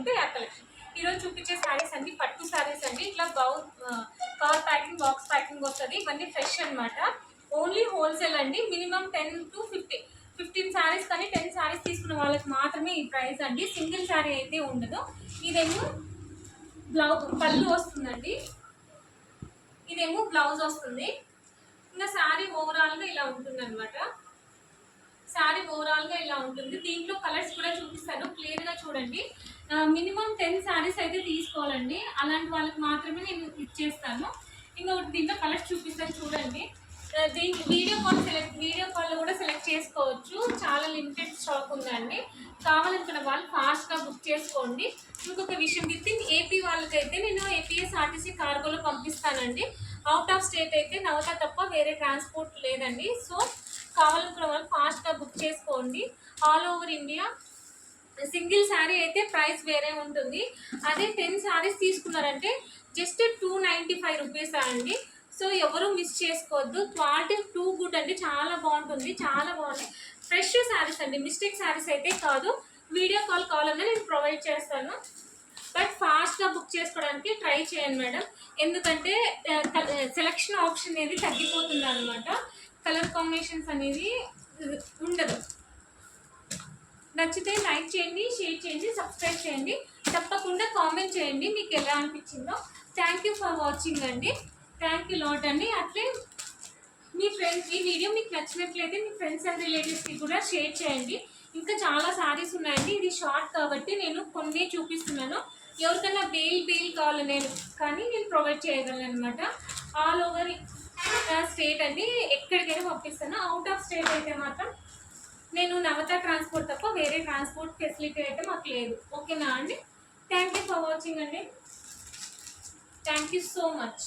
Welcome to app collection. ఈరోజు చూపించే శారీస్ అన్ని పట్టు శారీస్ అండి. ఇట్లా కవర్ ప్యాకింగ్, బాక్స్ ప్యాకింగ్ వస్తుంది. ఇవన్నీ ఫ్రెష్ అనమాట. ఓన్లీ హోల్సేల్ అండి. మినిమం 10 to 15 శారీస్ కానీ 10 శారీస్ తీసుకున్న వాళ్ళకి మాత్రమే ఈ ప్రైస్ అండి. సింగిల్ శారీ అయితే ఉండదు. ఇదేమో పళ్ళు వస్తుందండి, ఇదేమో బ్లౌజ్ వస్తుంది. ఇంకా శారీ ఓవరాల్గా ఇలా ఉంటుంది అనమాట. శారీ ఓవరాల్గా ఇలా ఉంటుంది. దీంట్లో కలర్స్ కూడా చూపిస్తాను, క్లియర్గా చూడండి. మినిమం 10 శారీస్ అయితే తీసుకోవాలండి. అలాంటి వాళ్ళకి మాత్రమే నేను ఇచ్చేస్తాను. ఇంకొకటి దీంట్లో కలర్స్ చూపిస్తాను చూడండి. దీనికి వీడియో కాల్లో కూడా సెలెక్ట్ చేసుకోవచ్చు. చాలా లిమిటెడ్ స్టాక్ ఉందండి. కావాలనుకున్న వాళ్ళు ఫాస్ట్గా బుక్ చేసుకోండి. ఇంకొక విషయం, విత్ ఇన్ ఏపీ వాళ్ళకైతే నేను APSRTC కార్గోలో పంపిస్తానండి. అవుట్ ఆఫ్ స్టేట్ అయితే నవత తప్ప వేరే ట్రాన్స్పోర్ట్ లేదండి. సో కావాలనుకున్న వాళ్ళు ఫాస్ట్గా బుక్ చేసుకోండి. All over India single sari అయితే ప్రైస్ వేరే ఉంటుంది. అదే 10 శారీస్ తీసుకున్నారంటే జస్ట్ 295 రూపీస్ అండి. సో ఎవరు మిస్ చేసుకోవద్దు. క్వాలిటీ టూ గుడ్ అండి, చాలా బాగుంటుంది, చాలా బాగుంది. ఫ్రెష్ శారీస్ అండి, మిస్టేక్ శారీస్ అయితే కాదు. వీడియో కాల్ కావాలన్నా నేను ప్రొవైడ్ చేస్తాను. బట్ ఫాస్ట్గా బుక్ చేసుకోవడానికి ట్రై చేయండి మేడం. ఎందుకంటే సెలక్షన్ ఆప్షన్ అనేది తగ్గిపోతుంది అనమాట. కలర్ కాంబినేషన్స్ అనేది ఉండదు. నచ్చితే లైక్ చేయండి, షేర్ చేయండి, సబ్స్క్రైబ్ చేయండి. తప్పకుండా కామెంట్ చేయండి మీకు ఎలా అనిపించిందో. థ్యాంక్ యూ ఫర్ వాచింగ్ అండి. థ్యాంక్ యూ లాట్ అండి. అట్లే మీ ఫ్రెండ్స్ ఈ వీడియో మీకు నచ్చినట్లయితే మీ ఫ్రెండ్స్ అండ్ రిలేటివ్స్కి కూడా షేర్ చేయండి. ఇంకా చాలా శారీస్ ఉన్నాయండి. ఇది షార్ట్ కాబట్టి నేను కొన్ని చూపిస్తున్నాను. ఎవరికైనా బెయిల్ కావాలి కానీ నేను ప్రొవైడ్ చేయగలను అనమాట. ఆల్ ఓవర్ స్టేట్ అండి, ఎక్కడికైనా పంపిస్తాను. అవుట్ ఆఫ్ స్టేట్ అయితే మాత్రం నేను నవత ట్రాన్స్పోర్ట్ తప్ప వేరే ట్రాన్స్పోర్ట్ ఫెసిలిటీ అయితే మాకు లేదు. ఓకేనా అండి? థ్యాంక్ యూ ఫర్ వాచింగ్ అండి. Thank you so much.